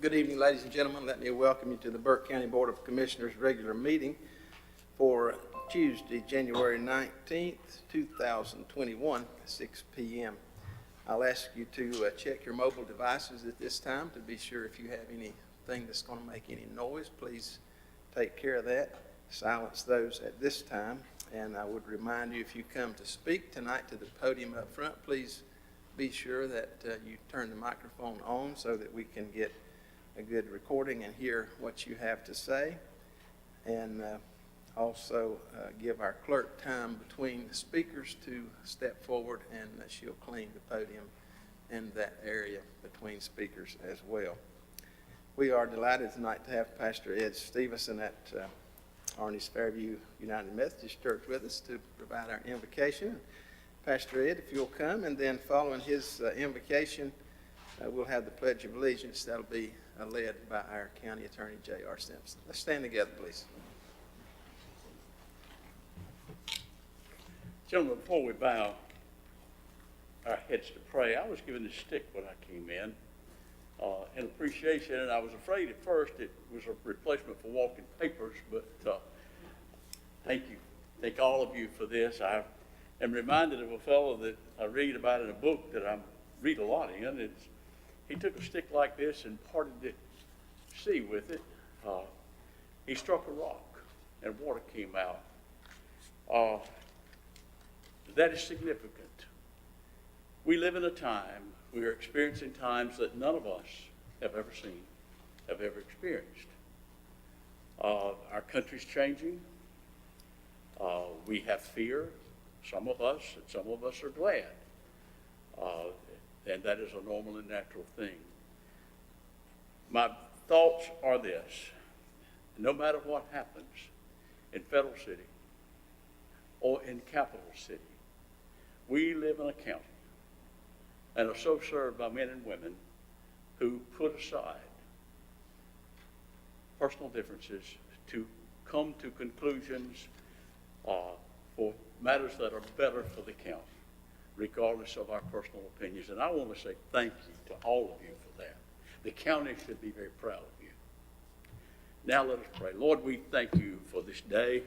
Good evening, ladies and gentlemen. Let me welcome you to the Burke County Board of Commissioners regular meeting for Tuesday, January 19th, 2021, 6 p.m. I'll ask you to check your mobile devices at this time to be sure if you have anything that's going to make any noise. Please take care of that. Silence those at this time. And I would remind you, if you come to speak tonight to the podium up front, please be sure that you turn the microphone on so that we can get a good recording and hear what you have to say. And also give our clerk time between the speakers to step forward, and she'll clean the podium in that area between speakers as well. We are delighted tonight to have Pastor Ed Stevenson at Arnie's Fairview United Methodist Church with us to provide our invocation. Pastor Ed, if you'll come, and then following his invocation, we'll have the Pledge of Allegiance. That'll be led by our County Attorney, J.R. Simpson. Let's stand together, please. Gentlemen, before we bow our heads to pray, I was given this stick when I came in appreciation, and I was afraid at first it was a replacement for walking papers, but thank you. Thank all of you for this. I am reminded of a fellow that I read about in a book that I read a lot in. He took a stick like this and parted the sea with it. He struck a rock and water came out. That is significant. We live in a time, we are experiencing times that none of us have ever seen, have ever experienced. Our country's changing. We have fear, some of us, and some of us are glad. And that is a normal and natural thing. My thoughts are this: no matter what happens in Federal City or in Capital City, we live in a county and are so served by men and women who put aside personal differences to come to conclusions for matters that are better for the county, regardless of our personal opinions. And I want to say thank you to all of you for that. The county should be very proud of you. Now let us pray. Lord, we thank you for this day.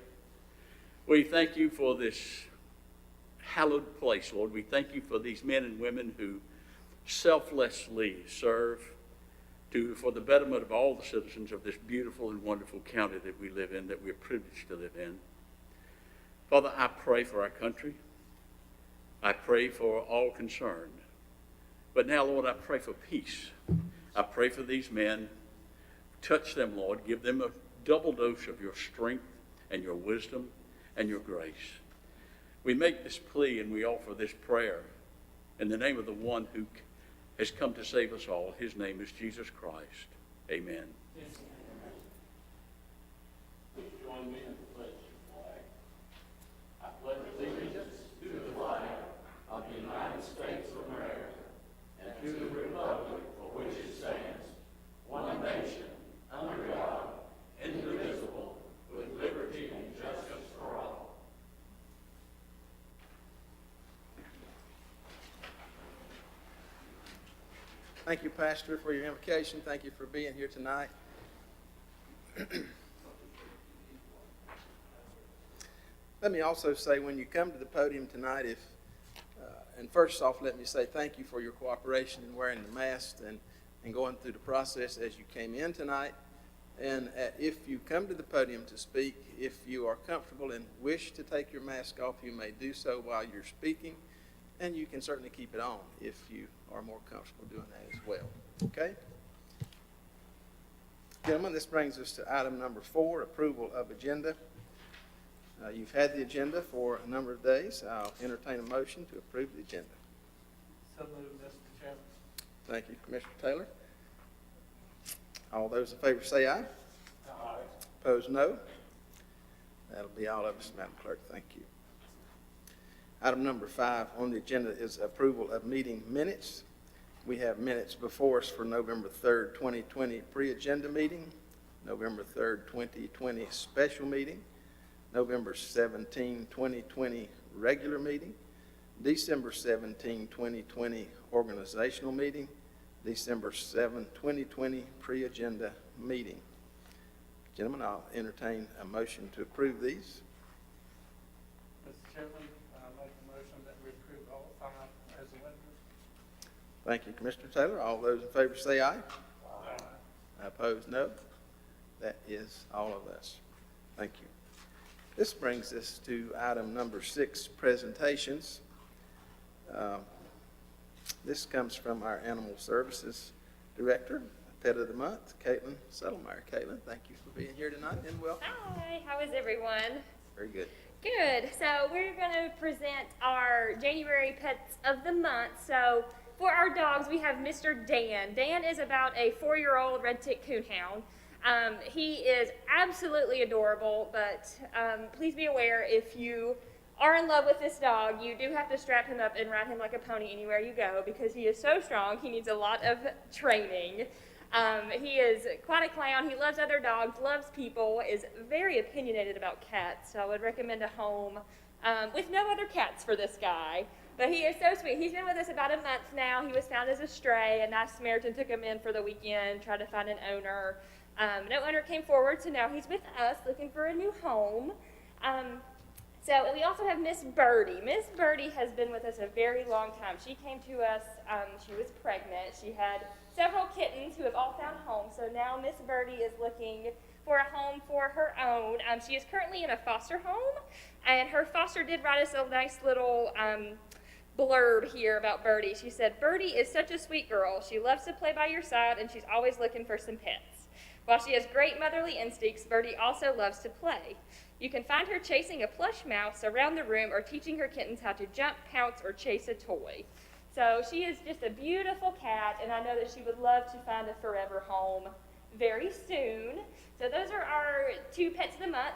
We thank you for this hallowed place, Lord. We thank you for these men and women who selflessly serve for the betterment of all the citizens of this beautiful and wonderful county that we live in, that we're privileged to live in. Father, I pray for our country. I pray for all concerned. But now, Lord, I pray for peace. I pray for these men. Touch them, Lord. Give them a double dose of your strength and your wisdom and your grace. We make this plea and we offer this prayer in the name of the one who has come to save us all. His name is Jesus Christ. Amen. Yes. Please join me in the pledge of the flag. I pledge allegiance to the flag of the United States of America and to the republic for which it stands, one nation, under God, indivisible, with liberty and justice for all. Thank you, Pastor, for your invocation. Thank you for being here tonight. Let me also say, when you come to the podium tonight, and first off, let me say thank you for your cooperation in wearing the mask and going through the process as you came in tonight. And if you come to the podium to speak, if you are comfortable and wish to take your mask off, you may do so while you're speaking, and you can certainly keep it on if you are more comfortable doing that as well. Okay? Gentlemen, this brings us to item number 4, approval of agenda. You've had the agenda for a number of days. I'll entertain a motion to approve the agenda. So moved, Mr. Chairman. Thank you, Commissioner Taylor. All those in favor say aye. Aye. Opposed, no. That'll be all of us, Madam Clerk. Thank you. Item number 5 on the agenda is approval of meeting minutes. We have minutes before us for November 3rd, 2020 pre-agenda meeting, November 3rd, 2020 special meeting, November 17, 2020 regular meeting, December 17, 2020 organizational meeting, December 7, 2020, pre-agenda meeting. Gentlemen, I'll entertain a motion to approve these. Mr. Chairman, I make the motion that we approve all 5 as amended. Thank you, Commissioner Taylor. All those in favor say aye. Aye. Opposed, no. That is all of us. Thank you. This brings us to item number 6, presentations. This comes from our Animal Services Director, Pet of the Month, Caitlin Settlemeyer. Caitlin, thank you for being here tonight and welcome. Hi, how is everyone? Very good. Good. So we're going to present our January Pets of the Month. So for our dogs, we have Mr. Dan. Dan is about a 4-year-old red tick coonhound. He is absolutely adorable, but please be aware, if you are in love with this dog, you do have to strap him up and ride him like a pony anywhere you go because he is so strong. He needs a lot of training. He is quite a clown. He loves other dogs, loves people, is very opinionated about cats. So I would recommend a home with no other cats for this guy. But he is so sweet. He's been with us about a month now. He was found as a stray. A nice Samaritan took him in for the weekend, tried to find an owner. No owner came forward, so now he's with us looking for a new home. So we also have Miss Birdie. Miss Birdie has been with us a very long time. She came to us, she was pregnant. She had several kittens who have all found homes. So now Miss Birdie is looking for a home for her own. She is currently in a foster home, and her foster did write us a nice little blurb here about Birdie. She said, "Birdie is such a sweet girl. She loves to play by your side, and she's always looking for some pets. While she has great motherly instincts, Birdie also loves to play. You can find her chasing a plush mouse around the room or teaching her kittens how to jump, pounce, or chase a toy." So she is just a beautiful cat, and I know that she would love to find a forever home very soon. So those are our 2 pets of the month.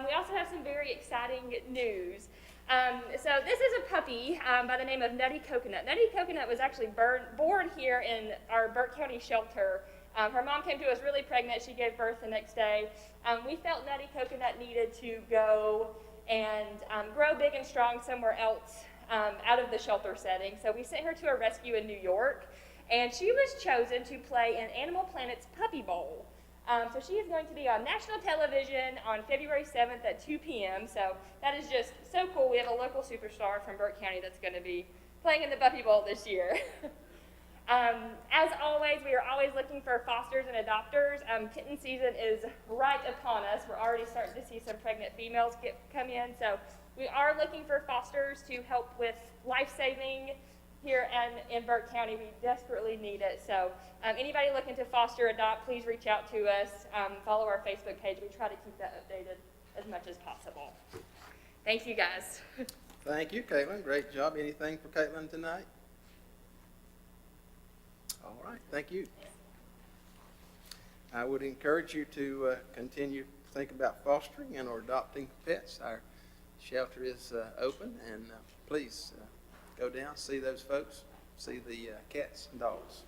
We also have some very exciting news. So this is a puppy by the name of Nutty Coconut. Nutty Coconut was actually born here in our Burke County shelter. Her mom came to us really pregnant. She gave birth the next day. We felt Nutty Coconut needed to go and grow big and strong somewhere else out of the shelter setting. So we sent her to a rescue in New York, and she was chosen to play in Animal Planet's Puppy Bowl. So she is going to be on national television on February 7th at 2 p.m. So that is just so cool. We have a local superstar from Burke County that's going to be playing in the Puppy Bowl this year. As always, we are always looking for fosters and adopters. Kitten season is right upon us. We're already starting to see some pregnant females come in. So we are looking for fosters to help with life-saving here in Burke County. We desperately need it. So anybody looking to foster, adopt, please reach out to us. Follow our Facebook page. We try to keep that updated as much as possible. Thank you, guys. Thank you, Caitlin. Great job. Anything for Caitlin tonight? All right, thank you. I would encourage you to continue to think about fostering and or adopting pets. Our shelter is open, and please go down, see those folks, see the cats and dogs.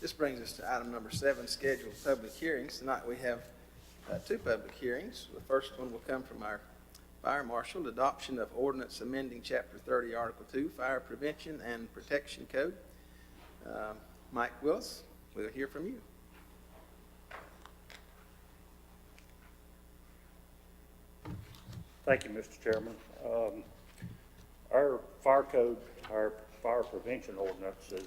This brings us to item number 7, scheduled public hearings. Tonight we have 2 public hearings. The first one will come from our Fire Marshal, adoption of ordinance amending Chapter 30, Article 2, Fire Prevention and Protection Code. Mike Willis, we'll hear from you. Thank you, Mr. Chairman. Our fire code, our fire prevention ordinance is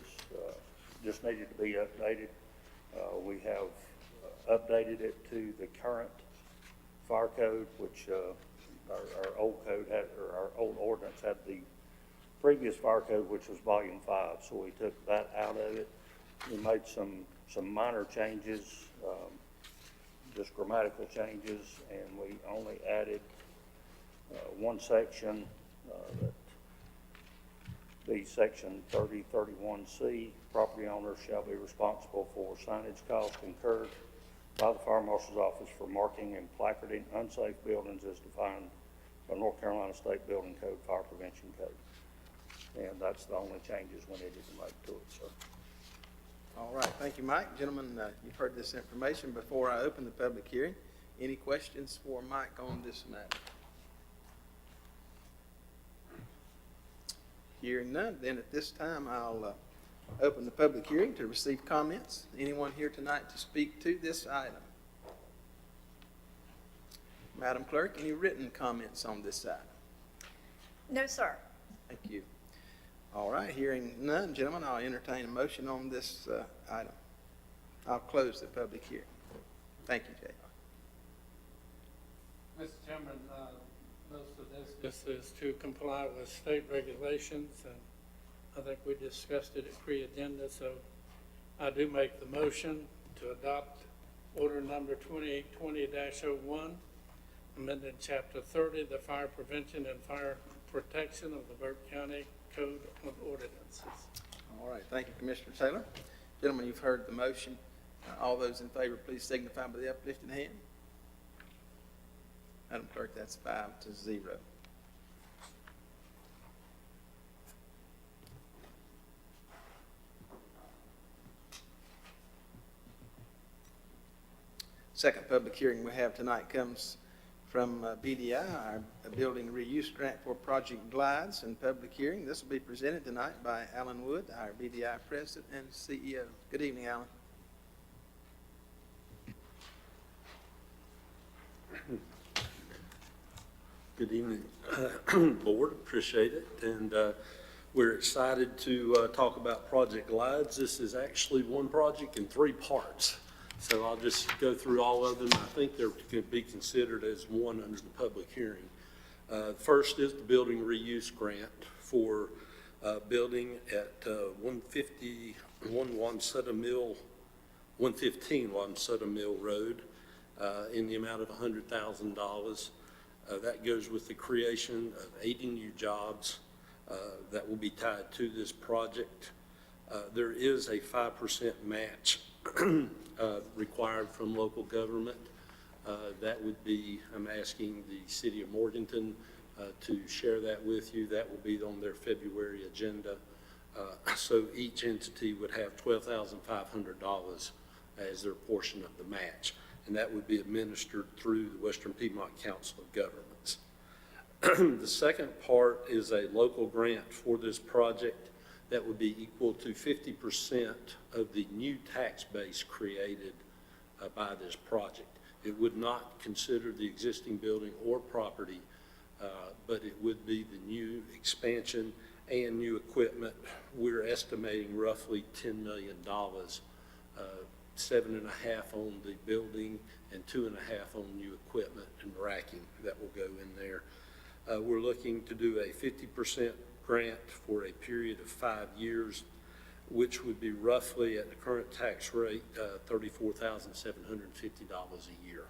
just needed to be updated. We have updated it to the current fire code, which our old code had, or our old ordinance had the previous fire code, which was volume 5. So we took that out of it. We made some minor changes, just grammatical changes, and we only added one section, that the section 3031C, property owners shall be responsible for signage costs incurred by the Fire Marshal's Office for marking and placarding unsafe buildings as defined by North Carolina State Building Code, Fire Prevention Code. And that's the only changes we needed to make to it, sir. All right, thank you, Mike. Gentlemen, you've heard this information. Before I open the public hearing, any questions for Mike on this matter? Hearing none, then at this time, I'll open the public hearing to receive comments. Anyone here tonight to speak to this item? Madam Clerk, any written comments on this item? No, sir. Thank you. All right, hearing none, gentlemen, I'll entertain a motion on this item. I'll close the public hearing. Thank you, Jay. Mr. Chairman, most of this is to comply with state regulations, and I think we discussed it at pre-agenda, so I do make the motion to adopt order number 2820-01, amended chapter 30, the fire prevention and fire protection of the Burke County Code of Ordinances. All right, thank you, Commissioner Taylor. Gentlemen, you've heard the motion. All those in favor, please signify by the uplifted hand. Madam Clerk, that's 5-0. Second public hearing we have tonight comes from BDI, our building reuse grant for Project Glides, and public hearing. This will be presented tonight by Alan Wood, our BDI President and CEO. Good evening, Alan. Good evening, Board. Appreciate it. And we're excited to talk about Project Glides. This is actually one project in 3 parts. So I'll just go through all of them. I think they're going to be considered as one under the public hearing. First is the building reuse grant for building at 115 Wamsutta Mill Road in the amount of $100,000. That goes with the creation of 80 new jobs that will be tied to this project. There is a 5% match required from local government. That would be, I'm asking the city of Morganton to share that with you. That will be on their February agenda. So each entity would have $12,500 as their portion of the match, and that would be administered through the Western Piedmont Council of Governments. The second part is a local grant for this project that would be equal to 50% of the new tax base created by this project. It would not consider the existing building or property, but it would be the new expansion and new equipment. We're estimating roughly $10 million, 7.5 on the building and 2.5 on new equipment and racking that will go in there. We're looking to do a 50% grant for a period of 5 years, which would be roughly at the current tax rate, $34,750 a year.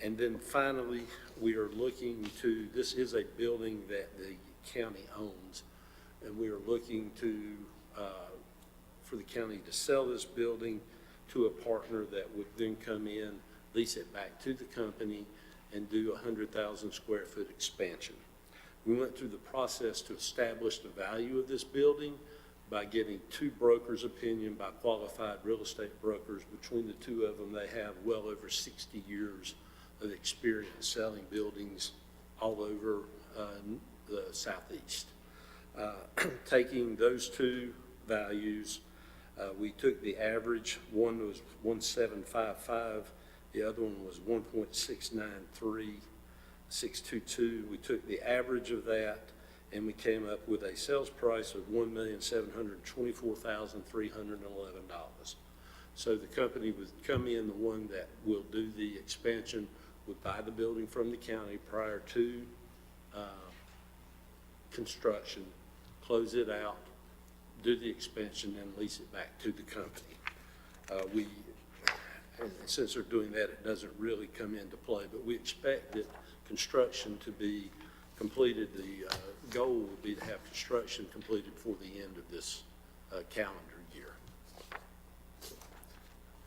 And then finally, we are looking to, this is a building that the county owns, and we are looking to, for the county to sell this building to a partner that would then come in, lease it back to the company, and do a 100,000 square foot expansion. We went through the process to establish the value of this building by getting 2 brokers' opinion by qualified real estate brokers. Between the 2 of them, they have well over 60 years of experience selling buildings all over the Southeast. Taking those 2 values, we took the average. One was 1.755, the other one was 1.693,622. We took the average of that, and we came up with a sales price of $1,724,311. So the company would come in, the one that will do the expansion would buy the building from the county prior to construction, close it out, do the expansion, and lease it back to the company. And since they're doing that, it doesn't really come into play, but we expect that construction to be completed. The goal would be to have construction completed before the end of this calendar year.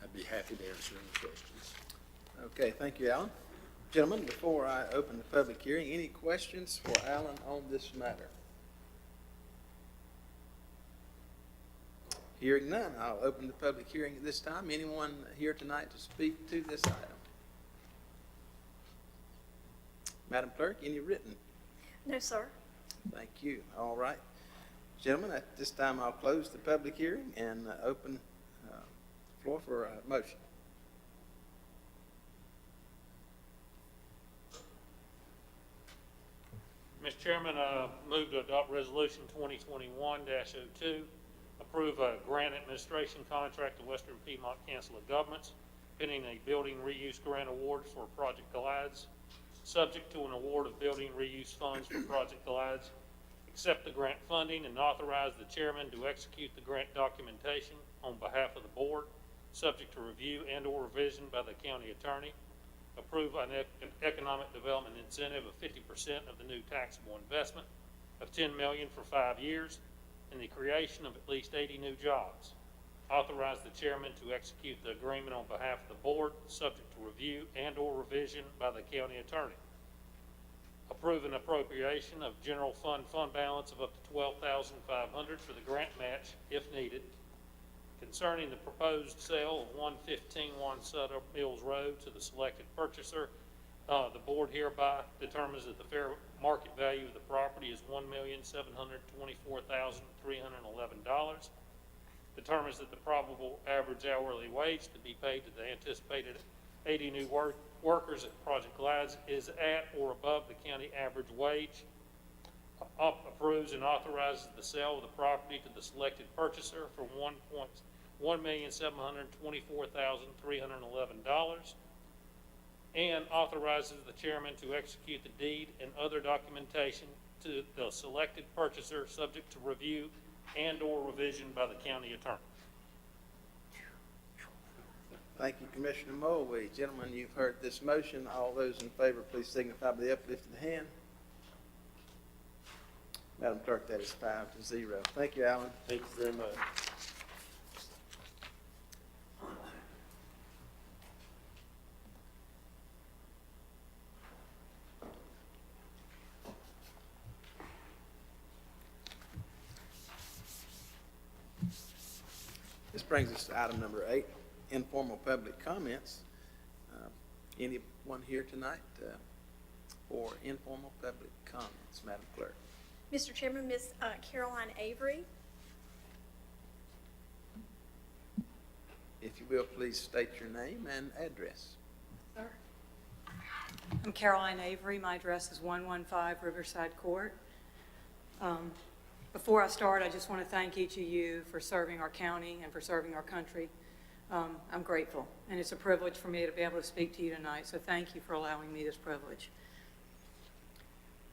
I'd be happy to answer any questions. Okay, thank you, Alan. Gentlemen, before I open the public hearing, any questions for Alan on this matter? Hearing none, I'll open the public hearing at this time. Anyone here tonight to speak to this item? Madam Clerk, any written? No, sir. Thank you. All right. Gentlemen, at this time, I'll close the public hearing and open the floor for a motion. Mr. Chairman, I move to adopt Resolution 2021-02, approve a grant administration contract to Western Piedmont Council of Governments, pending a building reuse grant award for Project Glides, subject to an award of building reuse funds for Project Glides, accept the grant funding and authorize the chairman to execute the grant documentation on behalf of the board, subject to review and/or revision by the county attorney, approve an economic development incentive of 50% of the new taxable investment of $10 million for 5 years, and the creation of at least 80 new jobs. Authorize the chairman to execute the agreement on behalf of the board, subject to review and/or revision by the county attorney. Approve an appropriation of general fund balance of up to $12,500 for the grant match if needed. Concerning the proposed sale of 115 Sutter Mills Road to the selected purchaser, the board hereby determines that the fair market value of the property is $1,724,311. Determines that the probable average hourly wage to be paid to the anticipated 80 new workers at Project Glides is at or above the county average wage. Approves and authorizes the sale of the property to the selected purchaser for $1,724,311, and authorizes the chairman to execute the deed and other documentation to the selected purchaser, subject to review and/or revision by the county attorney. Thank you, Commissioner Mulway. Gentlemen, you've heard this motion. All those in favor, please signify by the uplifted hand. Madam Clerk, that is 5-0. Thank you, Alan. Thank you very much. This brings us to item number 8, informal public comments. Anyone here tonight for informal public comments? Madam Clerk. Mr. Chairman, Ms. Caroline Avery. If you will, please state your name and address. Sir. I'm Caroline Avery. My address is 115 Riverside Court. Before I start, I just want to thank each of you for serving our county and for serving our country. I'm grateful, and it's a privilege for me to be able to speak to you tonight, so thank you for allowing me this privilege.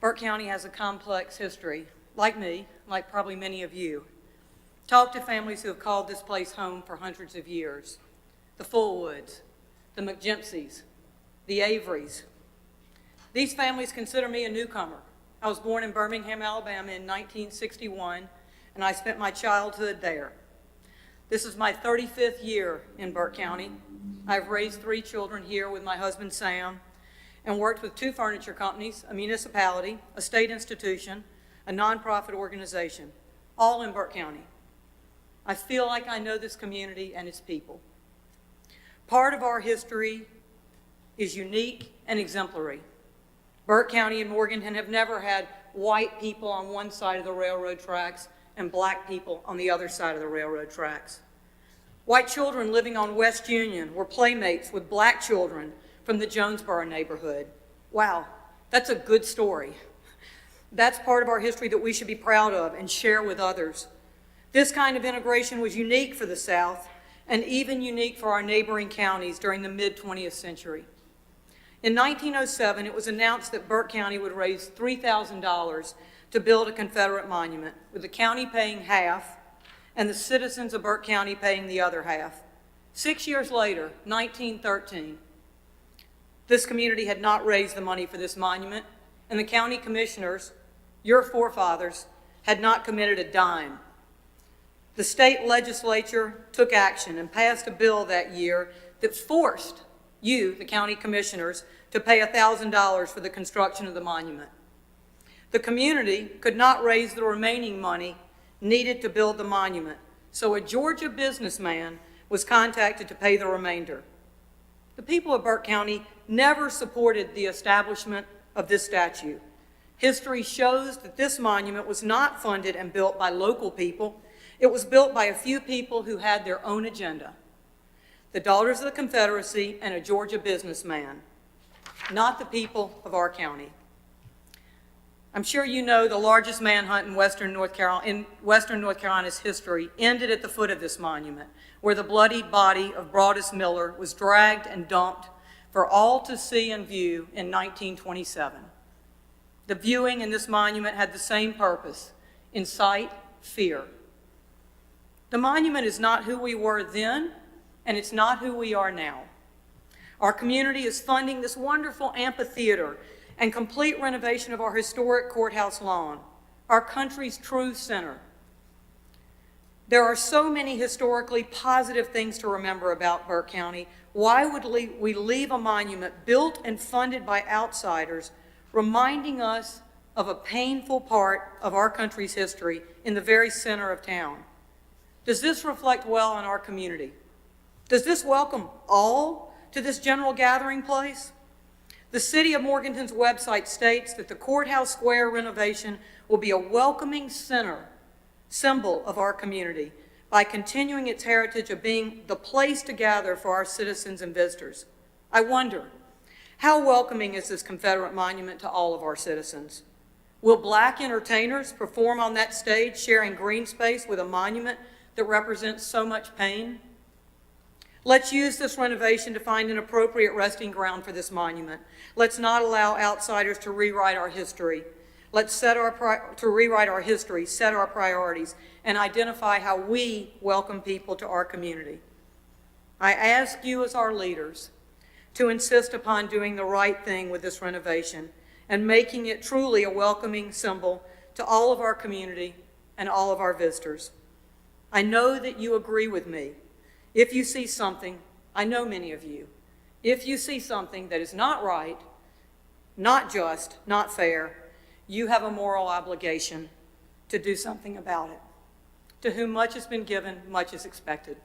Burke County has a complex history, like me, like probably many of you. Talk to families who have called this place home for hundreds of years. The Fullwoods, the McGimpseys, the Averys. These families consider me a newcomer. I was born in Birmingham, Alabama in 1961, and I spent my childhood there. This is my 35th year in Burke County. I've raised 3 children here with my husband, Sam, and worked with 2 furniture companies, a municipality, a state institution, a nonprofit organization, all in Burke County. I feel like I know this community and its people. Part of our history is unique and exemplary. Burke County and Morganton have never had white people on one side of the railroad tracks and black people on the other side of the railroad tracks. White children living on West Union were playmates with black children from the Jonesboro neighborhood. Wow, that's a good story. That's part of our history that we should be proud of and share with others. This kind of integration was unique for the South and even unique for our neighboring counties during the mid-20th century. In 1907, it was announced that Burke County would raise $3,000 to build a Confederate monument, with the county paying half and the citizens of Burke County paying the other half. 6 years later, 1913, this community had not raised the money for this monument, and the county commissioners, your forefathers, had not committed a dime. The state legislature took action and passed a bill that year that forced you, the county commissioners, to pay $1,000 for the construction of the monument. The community could not raise the remaining money needed to build the monument, so a Georgia businessman was contacted to pay the remainder. The people of Burke County never supported the establishment of this statue. History shows that this monument was not funded and built by local people. It was built by a few people who had their own agenda. The Daughters of the Confederacy and a Georgia businessman, not the people of our county. I'm sure you know the largest manhunt in Western North Carolina's history ended at the foot of this monument, where the bloodied body of Broadus Miller was dragged and dumped for all to see and view in 1927. The viewing in this monument had the same purpose: incite fear. The monument is not who we were then, and it's not who we are now. Our community is funding this wonderful amphitheater and complete renovation of our historic courthouse lawn, our country's true center. There are so many historically positive things to remember about Burke County. Why would we leave a monument built and funded by outsiders, reminding us of a painful part of our country's history in the very center of town? Does this reflect well on our community? Does this welcome all to this general gathering place? The City of Morganton's website states that the Courthouse Square renovation will be a welcoming symbol of our community by continuing its heritage of being the place to gather for our citizens and visitors. I wonder, how welcoming is this Confederate monument to all of our citizens? Will Black entertainers perform on that stage, sharing green space with a monument that represents so much pain? Let's use this renovation to find an appropriate resting ground for this monument. Let's not allow outsiders to rewrite our history. Let's set our priorities, and identify how we welcome people to our community. I ask you as our leaders to insist upon doing the right thing with this renovation and making it truly a welcoming symbol to all of our community and all of our visitors. I know that you agree with me. If you see something, I know many of you, if you see something that is not right, not just, not fair, you have a moral obligation to do something about it. To whom much has been given, much is expected.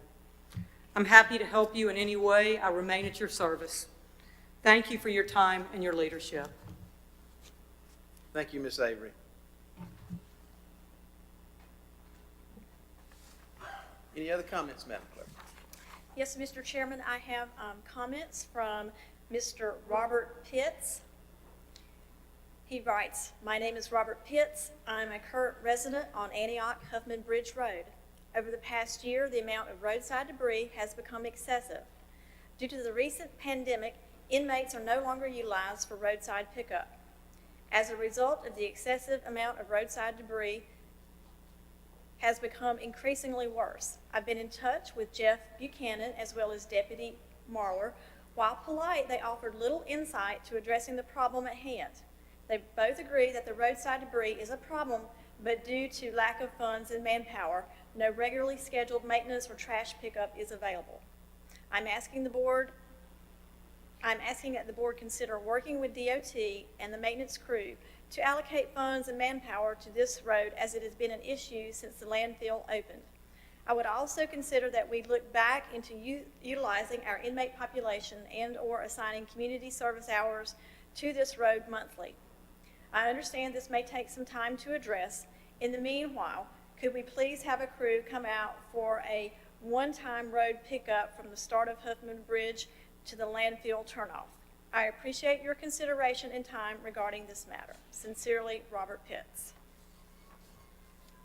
I'm happy to help you in any way. I remain at your service. Thank you for your time and your leadership. Thank you, Ms. Avery. Any other comments, Madam Clerk? Yes, Mr. Chairman, I have comments from Mr. Robert Pitts. He writes, "My name is Robert Pitts. I'm a current resident on Antioch-Huffman Bridge Road. Over the past year, the amount of roadside debris has become excessive. Due to the recent pandemic, inmates are no longer utilized for roadside pickup. As a result of the excessive amount of roadside debris has become increasingly worse. I've been in touch with Jeff Buchanan as well as Deputy Marler. While polite, they offered little insight to addressing the problem at hand. They both agree that the roadside debris is a problem, but due to lack of funds and manpower, no regularly scheduled maintenance or trash pickup is available. I'm asking that the board consider working with DOT and the maintenance crew to allocate funds and manpower to this road, as it has been an issue since the landfill opened. I would also consider that we look back into utilizing our inmate population and/or assigning community service hours to this road monthly. I understand this may take some time to address. In the meanwhile, could we please have a crew come out for a one-time road pickup from the start of Huffman Bridge to the landfill turnoff? I appreciate your consideration and time regarding this matter. Sincerely, Robert Pitts."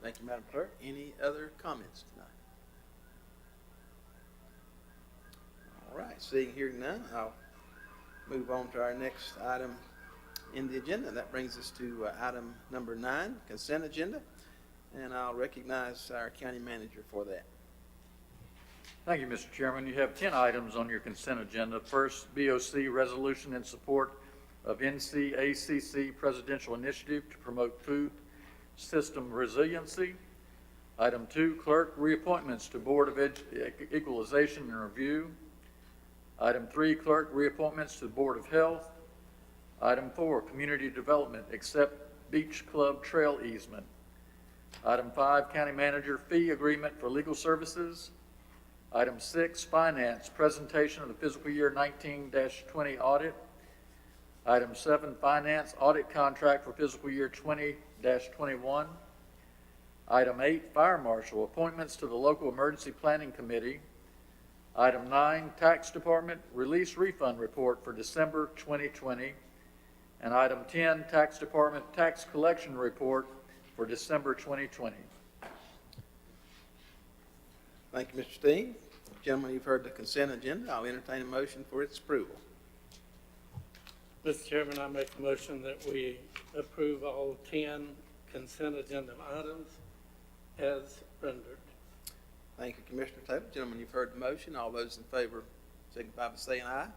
Thank you, Madam Clerk. Any other comments tonight? All right, seeing here none, I'll move on to our next item in the agenda. That brings us to item number 9, consent agenda, and I'll recognize our county manager for that. Thank you, Mr. Chairman. You have 10 items on your consent agenda. First, BOC resolution in support of NCACC Presidential Initiative to promote food system resiliency. Item 2, clerk reappointments to Board of Equalization and Review. Item 3, clerk reappointments to the Board of Health. Item 4, community development, accept beach club trail easement. Item 5, county manager fee agreement for legal services. Item 6, finance, presentation of the fiscal year 19-20 audit. Item 7, finance audit contract for fiscal year 20-21. Item 8, fire marshal, appointments to the local emergency planning committee. Item 9, tax department release refund report for December 2020. And item 10, tax department tax collection report for December 2020. Thank you, Mr. Steen. Gentlemen, you've heard the consent agenda. I'll entertain a motion for its approval. Mr. Chairman, I make a motion that we approve all 10 consent agenda items as rendered. Thank you, Commissioner Taylor. Gentlemen, you've heard the motion. All those in favor signify by saying aye.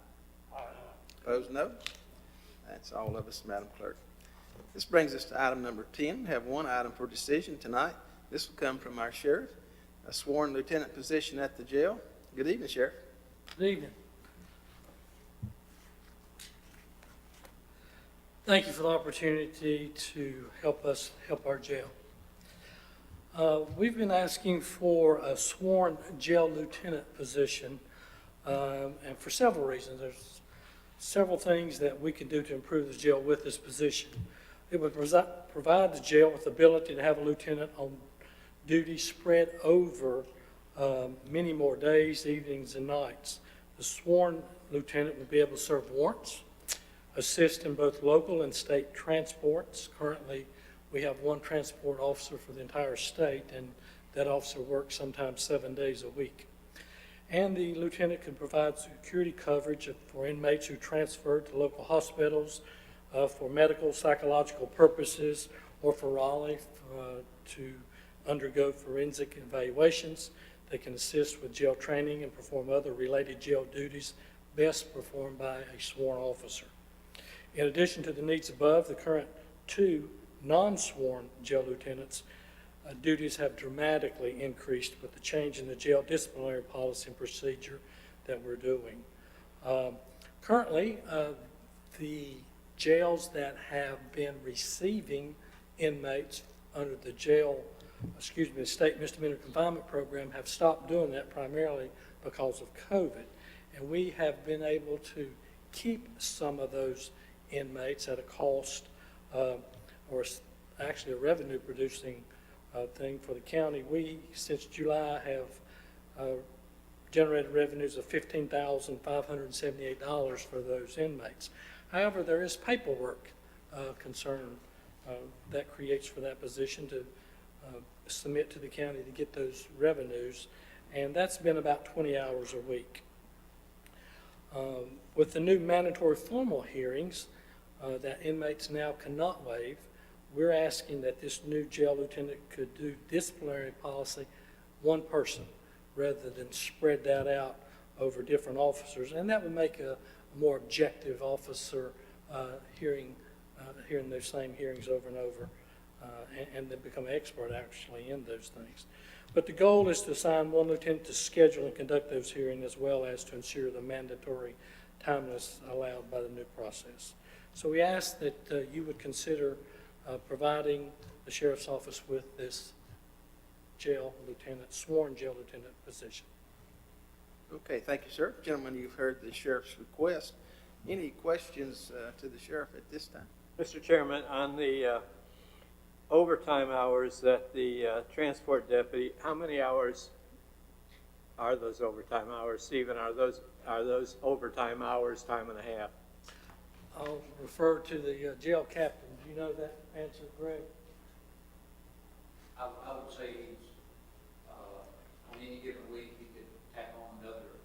Aye. Opposed, no. That's all of us, Madam Clerk. This brings us to item number 10. We have one item for decision tonight. This will come from our sheriff, a sworn lieutenant position at the jail. Good evening, Sheriff. Good evening. Thank you for the opportunity to help us help our jail. We've been asking for a sworn jail lieutenant position, and for several reasons. There's several things that we can do to improve the jail with this position. It would provide the jail with the ability to have a lieutenant on duty spread over many more days, evenings, and nights. The sworn lieutenant would be able to serve warrants, assist in both local and state transports. Currently, we have one transport officer for the entire state, and that officer works sometimes 7 days a week. And the lieutenant can provide security coverage for inmates who transfer to local hospitals for medical, psychological purposes, or for Raleigh to undergo forensic evaluations. They can assist with jail training and perform other related jail duties best performed by a sworn officer. In addition to the needs above, the current 2 non-sworn jail lieutenants' duties have dramatically increased with the change in the jail disciplinary policy and procedure that we're doing. Currently, the jails that have been receiving inmates under the the state misdemeanor confinement program have stopped doing that primarily because of COVID. And we have been able to keep some of those inmates at a cost, or actually a revenue producing thing for the county. We, since July, have generated revenues of $15,578 for those inmates. However, there is paperwork concern that creates for that position to submit to the county to get those revenues, and that's been about 20 hours a week. With the new mandatory formal hearings that inmates now cannot waive, we're asking that this new jail lieutenant could do disciplinary policy one person rather than spread that out over different officers, and that would make a more objective officer hearing those same hearings over and over, and then become an expert actually in those things. But the goal is to assign one lieutenant to schedule and conduct those hearings, as well as to ensure the mandatory timeliness allowed by the new process. So we ask that you would consider providing the sheriff's office with this sworn jail lieutenant position. Okay, thank you, sir. Gentlemen, you've heard the sheriff's request. Any questions to the sheriff at this time? Mr. Chairman, on the overtime hours that the transport deputy, how many hours are those overtime hours? Stephen, are those overtime hours time and a half? I'll refer to the jail captain. Do you know that answer, Greg? I would say he's, on any given week, he could tack on another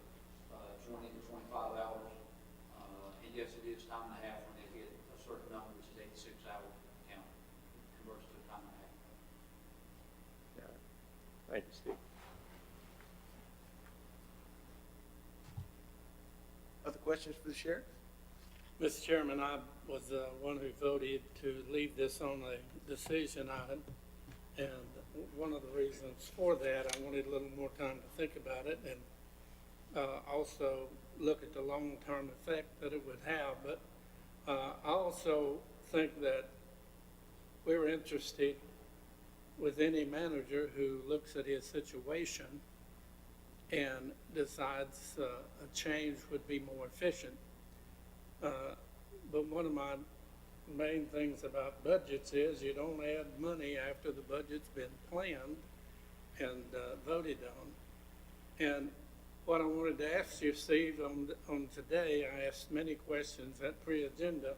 20 to 25 hours. And yes, it is time and a half when they get a certain number, which is 86 hours count, converts to time and a half. Yeah. Thank you, Steve. Other questions for the sheriff? Mr. Chairman, I was the one who voted to leave this on a decision item, and one of the reasons for that, I wanted a little more time to think about it and also look at the long-term effect that it would have. But I also think that we're interested with any manager who looks at his situation and decides a change would be more efficient. But one of my main things about budgets is you don't add money after the budget's been planned and voted on. And what I wanted to ask you, Steve, on today, I asked many questions at pre-agenda.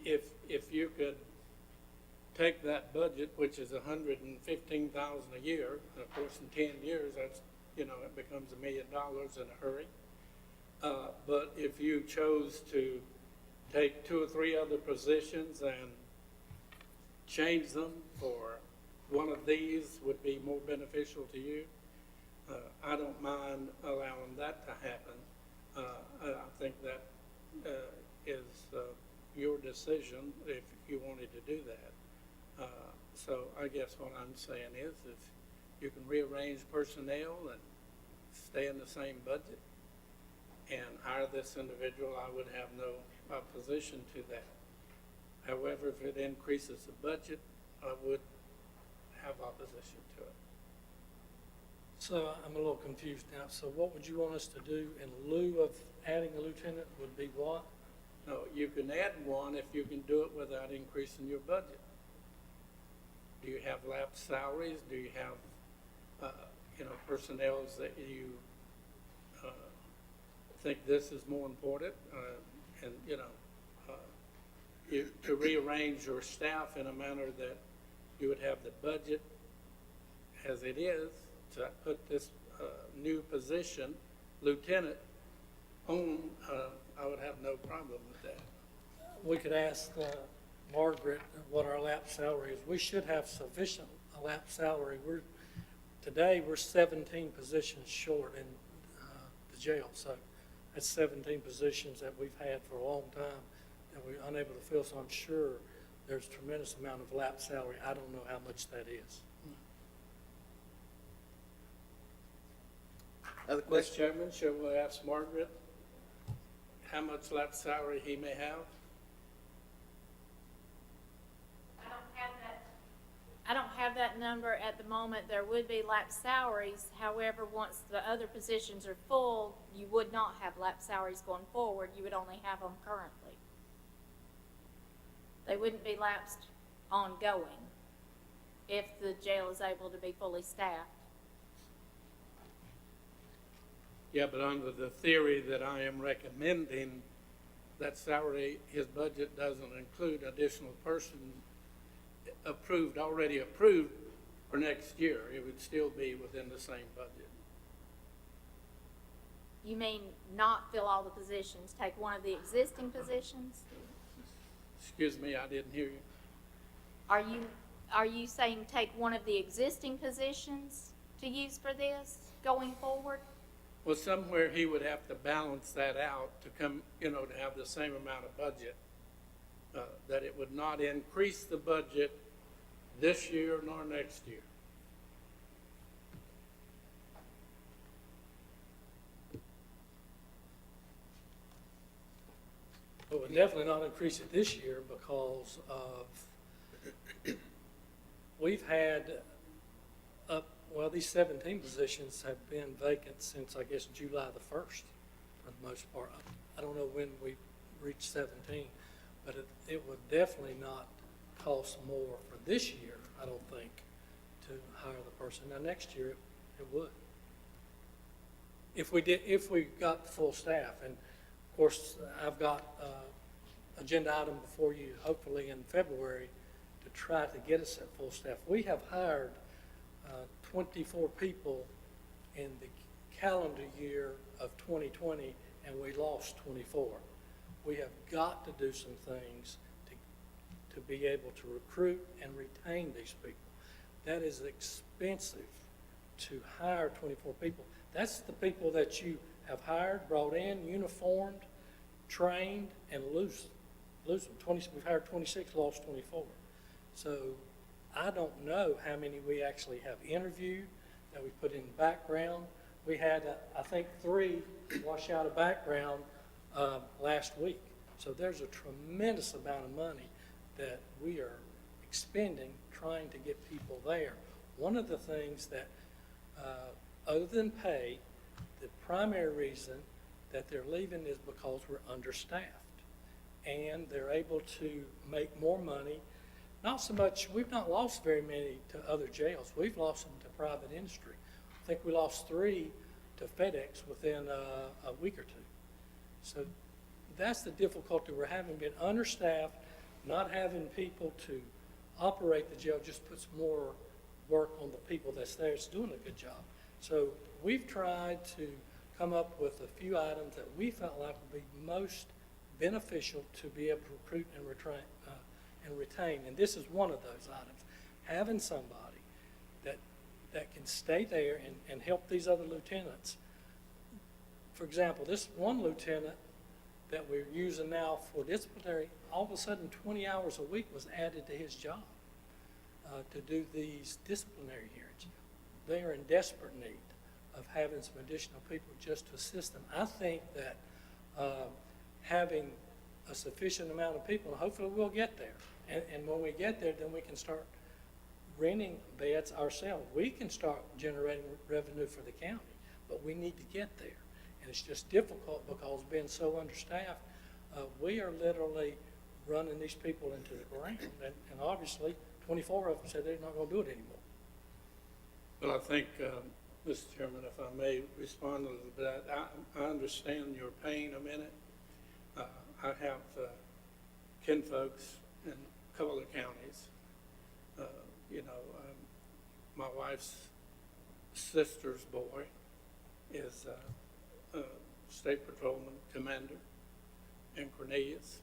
If you could take that budget, which is $115,000 a year, and of course in 10 years, that's, you know, it becomes $1 million in a hurry. But if you chose to take 2 or 3 other positions and change them for one of these would be more beneficial to you, I don't mind allowing that to happen. I think that is your decision if you wanted to do that. So I guess what I'm saying is if you can rearrange personnel and stay in the same budget and hire this individual, I would have no opposition to that. However, if it increases the budget, I would have opposition to it. So I'm a little confused now. So what would you want us to do in lieu of adding a lieutenant would be what? No, you can add one if you can do it without increasing your budget. Do you have lapsed salaries? Do you have, personnel that you think this is more important? To rearrange your staff in a manner that you would have the budget as it is to put this new position, lieutenant, on, I would have no problem with that. We could ask Margaret what our lapse salary is. We should have sufficient lapse salary. Today we're 17 positions short in the jail. So that's 17 positions that we've had for a long time and we're unable to fill. So I'm sure there's a tremendous amount of lapse salary. I don't know how much that is. Other Mr. questions? Chairman, shall we ask Margaret how much lapsed salary he may have? I don't have that number at the moment. There would be lapsed salaries. However, once the other positions are full, you would not have lapsed salaries going forward. You would only have them currently. They wouldn't be lapsed ongoing if the jail is able to be fully staffed. Yeah, but under the theory that I am recommending, that salary, his budget doesn't include additional person already approved for next year. It would still be within the same budget. You mean not fill all the positions, take one of the existing positions? Excuse me, I didn't hear you. Are you saying take one of the existing positions to use for this going forward? Well, somewhere he would have to balance that out to come, to have the same amount of budget. That it would not increase the budget this year nor next year. But we'll definitely not increase it this year because of, we've had these 17 positions have been vacant since, I guess, July the 1st, for the most part. I don't know when we reached 17, but it would definitely not cost more for this year, I don't think, to hire the person. Now, next year, it would. If we got the full staff, and of course, I've got agenda item before you, hopefully in February, to try to get us at full staff. We have hired 24 people in the calendar year of 2020, and we lost 24. We have got to do some things to be able to recruit and retain these people. That is expensive to hire 24 people. That's the people that you have hired, brought in, uniformed, trained, and lose them. We've hired 26, lost 24. So I don't know how many we actually have interviewed that we put in the background. We had, I think, 3 wash out of background last week. So there's a tremendous amount of money that we are expending trying to get people there. One of the things that, other than pay, the primary reason that they're leaving is because we're understaffed. And they're able to make more money. Not so much, we've not lost very many to other jails. We've lost them to private industry. I think we lost 3 to FedEx within a week or 2. So that's the difficulty we're having, being understaffed, not having people to operate the jail just puts more work on the people that's there. It's doing a good job. So we've tried to come up with a few items that we felt like would be most beneficial to be able to recruit and retain. And this is one of those items. Having somebody that can stay there and help these other lieutenants. For example, this one lieutenant that we're using now for disciplinary, all of a sudden 20 hours a week was added to his job to do these disciplinary hearings. They are in desperate need of having some additional people just to assist them. I think that having a sufficient amount of people, and hopefully we'll get there. And when we get there, then we can start renting beds ourselves. We can start generating revenue for the county, but we need to get there. And it's just difficult because being so understaffed, we are literally running these people into the ground. And obviously, 24 of them said they're not going to do it anymore. Well, I think, Mr. Chairman, if I may respond a little bit, I understand your pain a minute. I have kinfolks in a couple of counties. My wife's sister's boy is a state patrolman commander in Cornelius.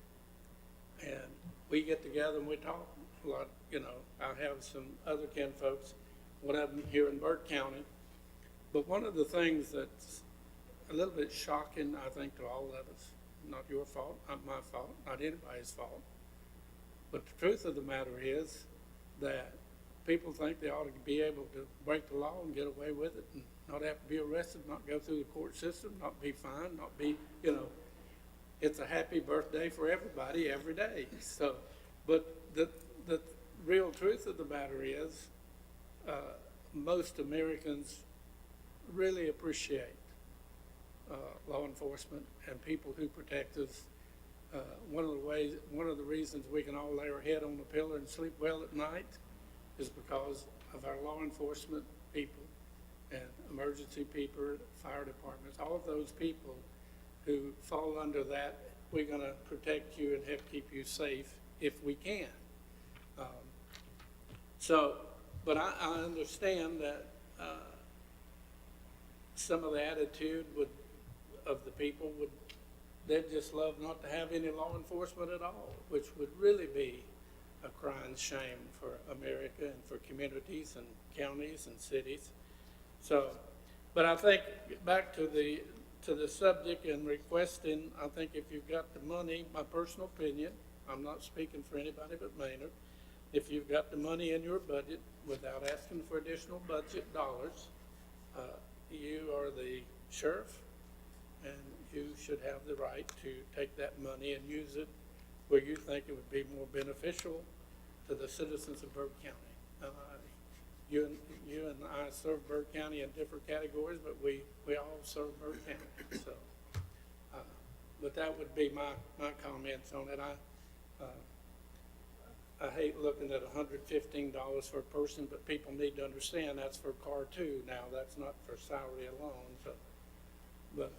And we get together and we talk a lot. I have some other kinfolks, one of them here in Burke County. But one of the things that's a little bit shocking, I think, to all of us, not your fault, not my fault, not anybody's fault, but the truth of the matter is that people think they ought to be able to break the law and get away with it and not have to be arrested, not go through the court system, not be fined, not be, it's a happy birthday for everybody every day. So, but the real truth of the matter is most Americans really appreciate law enforcement and people who protect us. One of the reasons we can all lay our head on the pillow and sleep well at night is because of our law enforcement people and emergency people, fire departments, all of those people who fall under that. We're going to protect you and help keep you safe if we can. But I understand that some of the attitude of the people they'd just love not to have any law enforcement at all, which would really be a crying shame for America and for communities and counties and cities. So, but I think back to the subject and requesting, I think if you've got the money, my personal opinion, I'm not speaking for anybody but Maynard, if you've got the money in your budget without asking for additional budget dollars, you are the sheriff and you should have the right to take that money and use it where you think it would be more beneficial to the citizens of Burke County. You and I serve Burke County in different categories, but we all serve Burke County. So, but that would be my comments on it. I hate looking at $115 for a person, but people need to understand that's for car too now. That's not for salary alone. So, but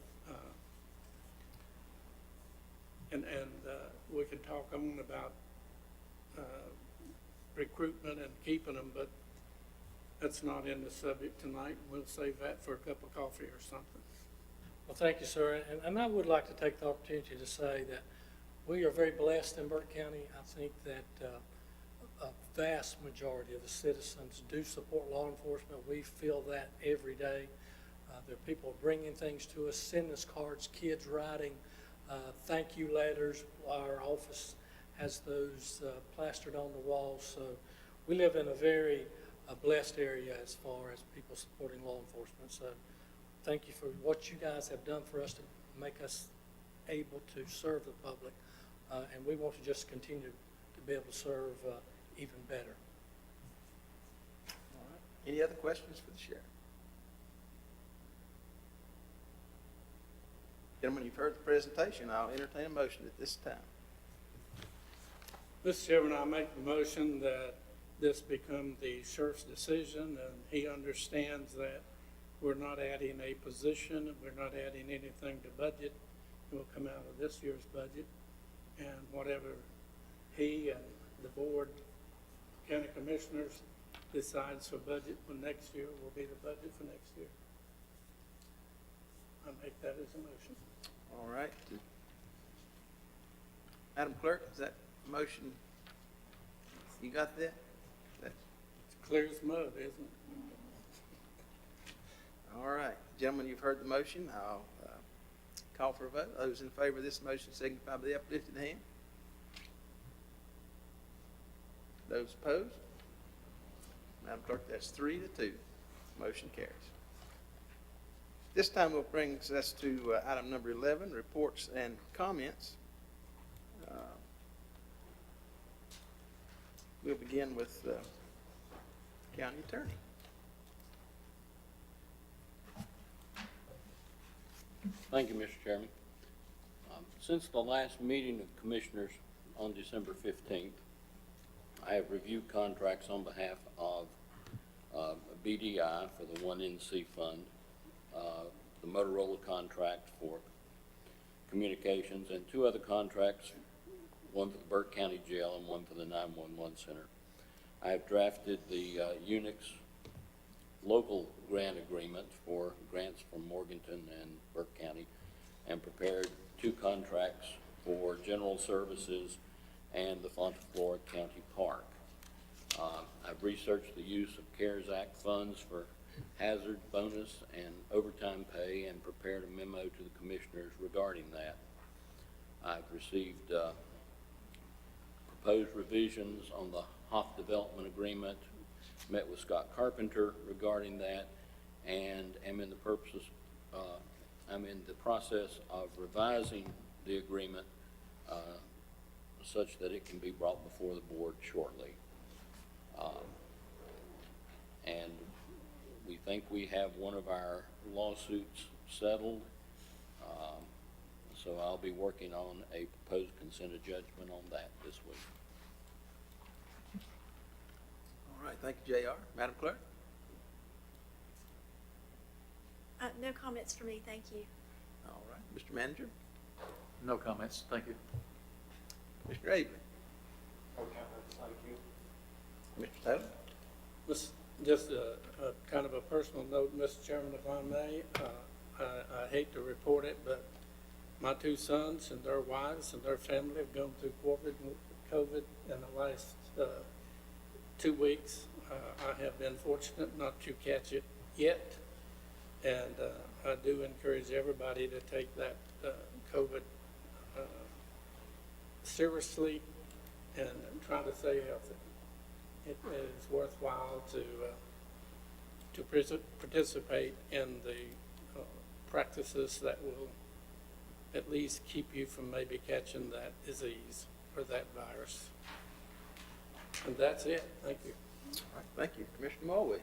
and we can talk on about recruitment and keeping them, but that's not in the subject tonight. We'll save that for a cup of coffee or something. Well, thank you, sir. And I would like to take the opportunity to say that we are very blessed in Burke County. I think that a vast majority of the citizens do support law enforcement. We feel that every day. There are people bringing things to us, sending us cards, kids writing thank you letters. Our office has those plastered on the walls. So we live in a very blessed area as far as people supporting law enforcement. So thank you for what you guys have done for us to make us able to serve the public. And we want to just continue to be able to serve even better. All right. Any other questions for the sheriff? Gentlemen, you've heard the presentation. I'll entertain a motion at this time. Mr. Chairman, I make the motion that this become the sheriff's decision, and he understands that we're not adding a position, and we're not adding anything to budget. It will come out of this year's budget, and whatever he and the board, county commissioners decides for budget for next year will be the budget for next year. I make that as a motion. All right. Madam Clerk, is that motion, you got that? It's clear as mud, isn't it? All right. Gentlemen, you've heard the motion. I'll call for a vote. Those in favor of this motion signify by the uplifted hand. Those opposed? Madam Clerk, that's 3-2. Motion carries. This time will bring us to item number 11, reports and comments. We'll begin with County Attorney. Thank you, Mr. Chairman. Since the last meeting of Commissioners on December 15th, I have reviewed contracts on behalf of BDI for the 1NC fund, the Motorola contract for communications, and 2 other contracts, one for the Burke County Jail and one for the 911 Center. I have drafted the Unix local grant agreement for grants from Morganton and Burke County, and prepared 2 contracts for general services and the Fontaflora County Park. I've researched the use of CARES Act funds for hazard bonus and overtime pay and prepared a memo to the commissioners regarding that. I've received proposed revisions on the Hoff Development Agreement, met with Scott Carpenter regarding that, and am in the process of revising the agreement such that it can be brought before the board shortly. And we think we have one of our lawsuits settled, so I'll be working on a proposed consent of judgment on that this week. All right, thank you, J.R. Madam Clerk? No comments for me, thank you. All right, Mr. Manager? No comments, thank you. Mr. Avery? No comments, thank you. Mr. Taylor? Just a kind of a personal note, Mr. Chairman, if I may. I hate to report it, but my 2 sons and their wives and their family have gone through COVID in the last 2 weeks. I have been fortunate not to catch it yet, and I do encourage everybody to take that COVID seriously and try to stay healthy. It is worthwhile to participate in the practices that will at least keep you from maybe catching that disease or that virus. And that's it. Thank you. All right, thank you. Commissioner Mulway?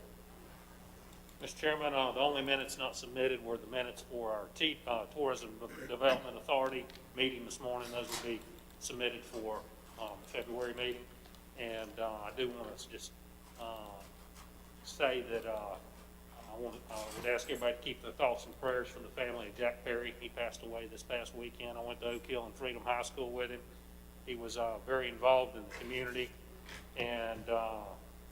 Mr. Chairman, the only minutes not submitted were the minutes for our Tourism Development Authority meeting this morning. Those will be submitted for the February meeting. And I do want to just say that I would ask everybody to keep their thoughts and prayers for the family of Jack Perry. He passed away this past weekend. I went to Oak Hill and Freedom High School with him. He was very involved in the community and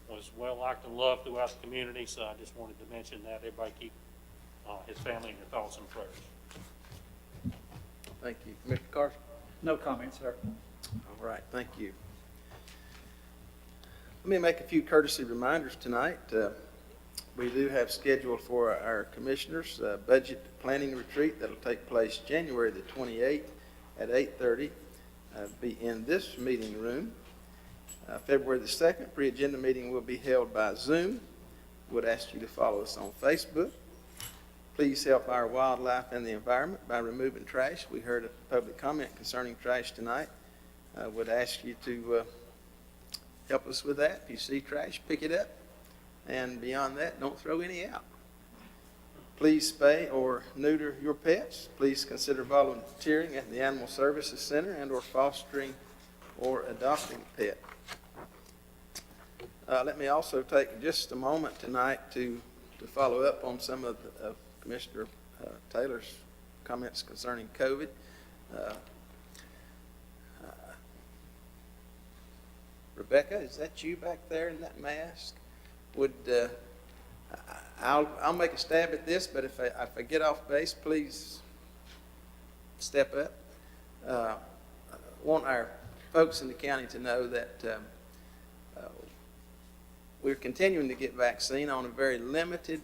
was well liked and loved throughout the community. So I just wanted to mention that. Everybody keep his family in your thoughts and prayers. Thank you. Mr. Carson? No comments, sir. All right, thank you. Let me make a few courtesy reminders tonight. We do have scheduled for our commissioners budget planning retreat that'll take place January the 28th at 8:30. Be in this meeting room. February the 2nd, pre-agenda meeting will be held by Zoom. Would ask you to follow us on Facebook. Please help our wildlife and the environment by removing trash. We heard a public comment concerning trash tonight. Would ask you to help us with that. If you see trash, pick it up. And beyond that, don't throw any out. Please spay or neuter your pets. Please consider volunteering at the Animal Services Center and/or fostering or adopting a pet. Let me also take just a moment tonight to follow up on some of Commissioner Taylor's comments concerning COVID. Rebecca, is that you back there in that mask? I'll make a stab at this, but if I get off base, please step up. I want our folks in the county to know that we're continuing to get vaccine on a very limited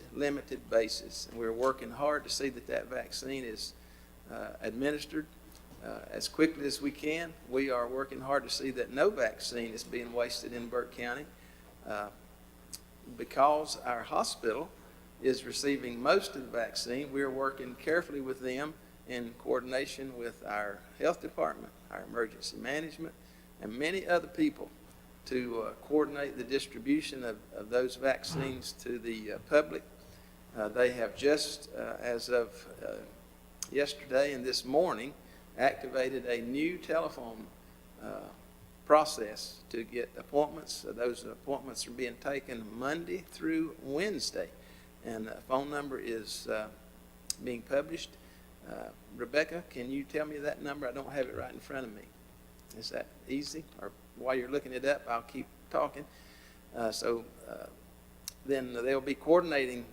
basis. And we're working hard to see that vaccine is administered as quickly as we can. We are working hard to see that no vaccine is being wasted in Burke County. Because our hospital is receiving most of the vaccine, we are working carefully with them in coordination with our health department, our emergency management, and many other people to coordinate the distribution of those vaccines to the public. They have just, as of yesterday and this morning, activated a new telephone process to get appointments. Those appointments are being taken Monday through Wednesday, and the phone number is being published. Rebecca, can you tell me that number? I don't have it right in front of me. Is that easy? Or while you're looking it up, I'll keep talking. Then they'll be coordinating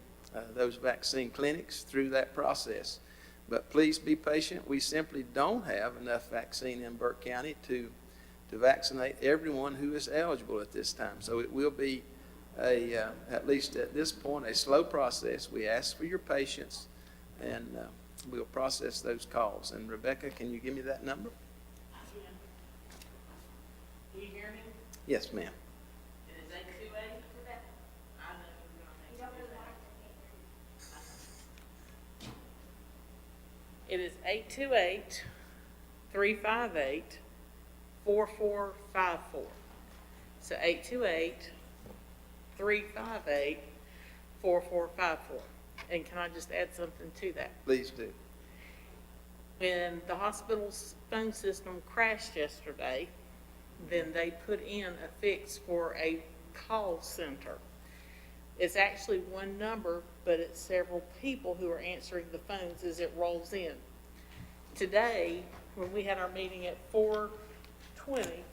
those vaccine clinics through that process. But please be patient. We simply don't have enough vaccine in Burke County to vaccinate everyone who is eligible at this time. So it will be at least at this point, a slow process. We ask for your patience, and we'll process those calls. And Rebecca, can you give me that number? Can you hear me? Yes, ma'am. It is 828 for that? I know you're gonna make it. It is 828-358-4454. So 828-358-4454. And can I just add something to that? Please do. When the hospital's phone system crashed yesterday, then they put in a fix for a call center. It's actually one number, but it's several people who are answering the phones as it rolls in. Today, when we had our meeting at 4:20,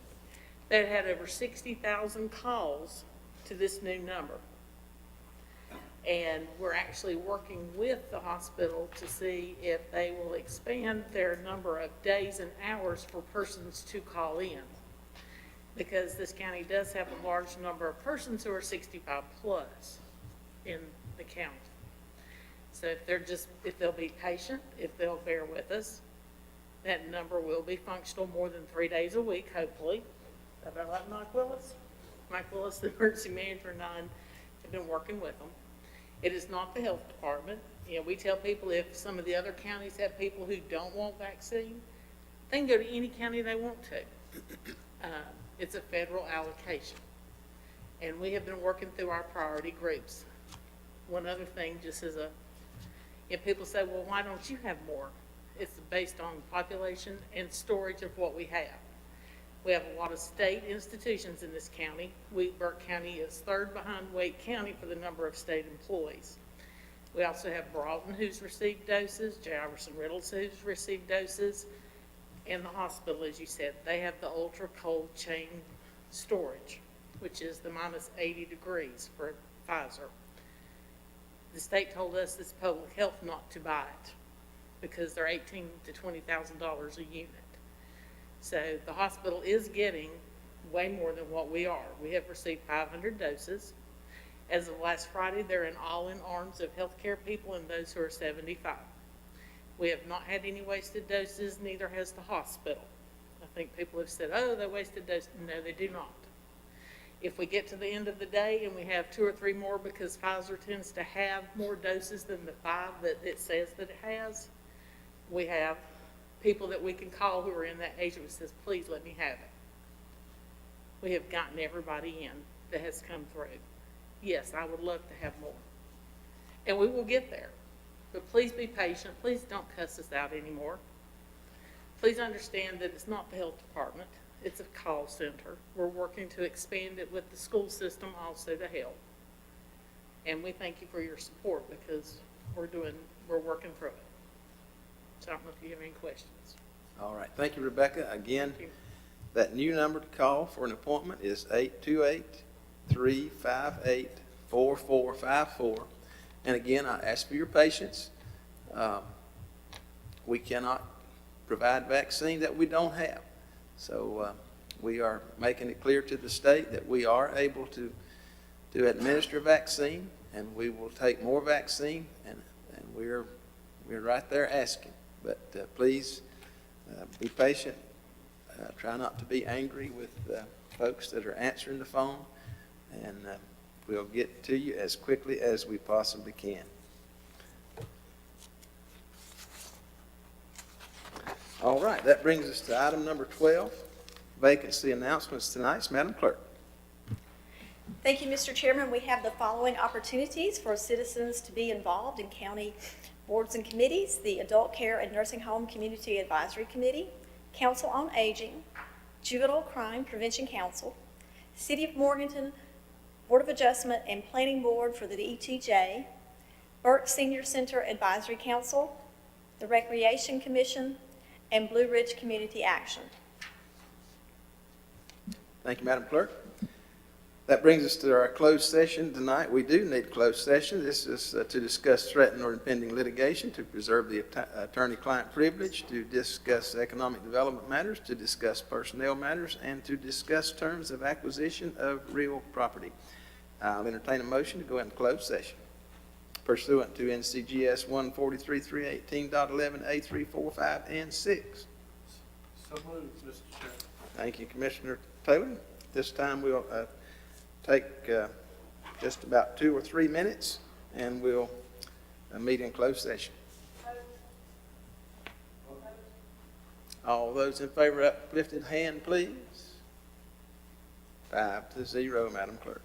they had over 60,000 calls to this new number. And we're actually working with the hospital to see if they will expand their number of days and hours for persons to call in. Because this county does have a large number of persons who are 65 plus in the county. So if they'll be patient, if they'll bear with us, that number will be functional more than 3 days a week, hopefully. About like Mike Willis. Mike Willis, the emergency manager, and I have been working with them. It is not the health department. You know, we tell people if some of the other counties have people who don't want vaccine, they can go to any county they want to. It's a federal allocation. And we have been working through our priority groups. One other thing, just as if people say, well, why don't you have more? It's based on population and storage of what we have. We have a lot of state institutions in this county. Burke County is third behind Wake County for the number of state employees. We also have Broughton, who's received doses, Jefferson Riddles, who's received doses, and the hospital, as you said, they have the ultra cold chain storage, which is the minus 80 degrees for Pfizer. The state told us it's public health not to buy it because they're $18,000 to $20,000 a unit. So the hospital is getting way more than what we are. We have received 500 doses. As of last Friday, they're in all in arms of healthcare people and those who are 75. We have not had any wasted doses, neither has the hospital. I think people have said, oh, they wasted doses. No, they do not. If we get to the end of the day and we have 2 or 3 more because Pfizer tends to have more doses than the 5 that it says that it has, we have people that we can call who are in that age that says, please let me have it. We have gotten everybody in that has come through. Yes, I would love to have more. And we will get there. but please be patient. Please don't cuss us out anymore. Please understand that it's not the health department. It's a call center. We're working to expand it with the school system also to help. And we thank you for your support because we're working through it. So I don't know if you have any questions. All right, thank you, Rebecca. Again, Thank you. that new number to call for an appointment is 828-358-4454. And again, I ask for your patience. We cannot provide vaccine that we don't have. So we are making it clear to the state that we are able to administer vaccine, and we will take more vaccine, and we're right there asking. But please be patient. Try not to be angry with folks that are answering the phone, and we'll get to you as quickly as we possibly can. All right, that brings us to item number 12, vacancy announcements tonight. Madam Clerk. Thank you, Mr. Chairman. We have the following opportunities for citizens to be involved in county boards and committees: the Adult Care and Nursing Home Community Advisory Committee, Council on Aging, Juvenile Crime Prevention Council, City of Morganton Board of Adjustment and Planning Board for the ETJ, Burke Senior Center Advisory Council, the Recreation Commission, and Blue Ridge Community Action. Thank you, Madam Clerk. That brings us to our closed session tonight. We do need closed session. This is to discuss threatened or impending litigation, to preserve the attorney-client privilege, to discuss economic development matters, to discuss personnel matters, and to discuss terms of acquisition of real property. I'll entertain a motion to go into closed session pursuant to NCGS 143-318.11 A3, 4, 5, and 6. So moved, Mr. Chairman. Thank you, Commissioner Taylor. This time we'll take just about 2 or 3 minutes, and we'll meet in closed session. All those in favor, uplifted hand, please. 5-0, Madam Clerk.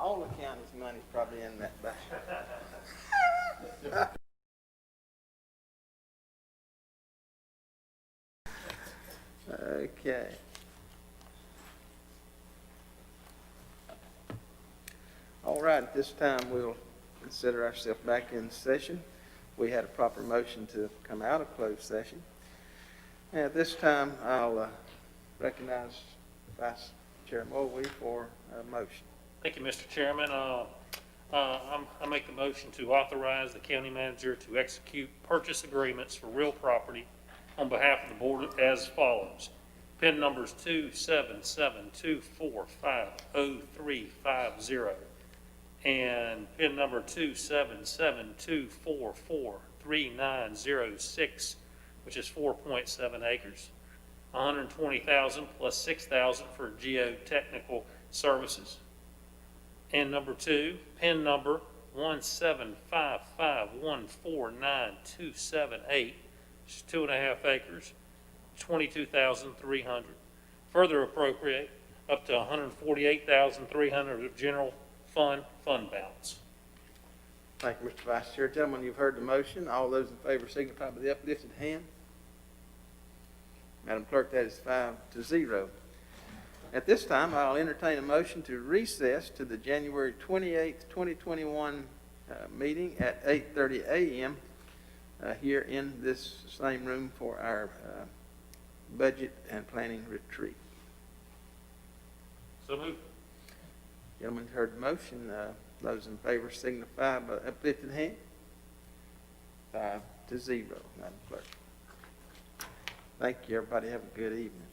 all the county's money's probably in that bag. Okay. All right, at this time, we'll consider ourselves back in session. We had a proper motion to come out of closed session. And at this time, I'll recognize Vice Chair Mulvey for a motion. Thank you, Mr. Chairman. I make the motion to authorize the county manager to execute purchase agreements for real property on behalf of the board as follows. PIN numbers 27724500350 and PIN number 277244390, which is 4.7 acres. 120,000 plus 6,000 for geotechnical services. And number 2, PIN number 175514928, which is 2.5 acres, 22,300. Further appropriate up to 148,300 of general fund balance. Thank you, Mr. Vice Chair. Gentlemen, you've heard the motion. All those in favor signify by the uplifted hand. Madam Clerk, that is 5-0. At this time, I'll entertain a motion to recess to the January 28th, 2021 meeting at 8:30 a.m. Here in this same room for our budget and planning retreat. So moved. Gentlemen, heard the motion. Those in favor signify by uplifted hand. 5-0, Madam Clerk. Thank you, everybody. Have a good evening.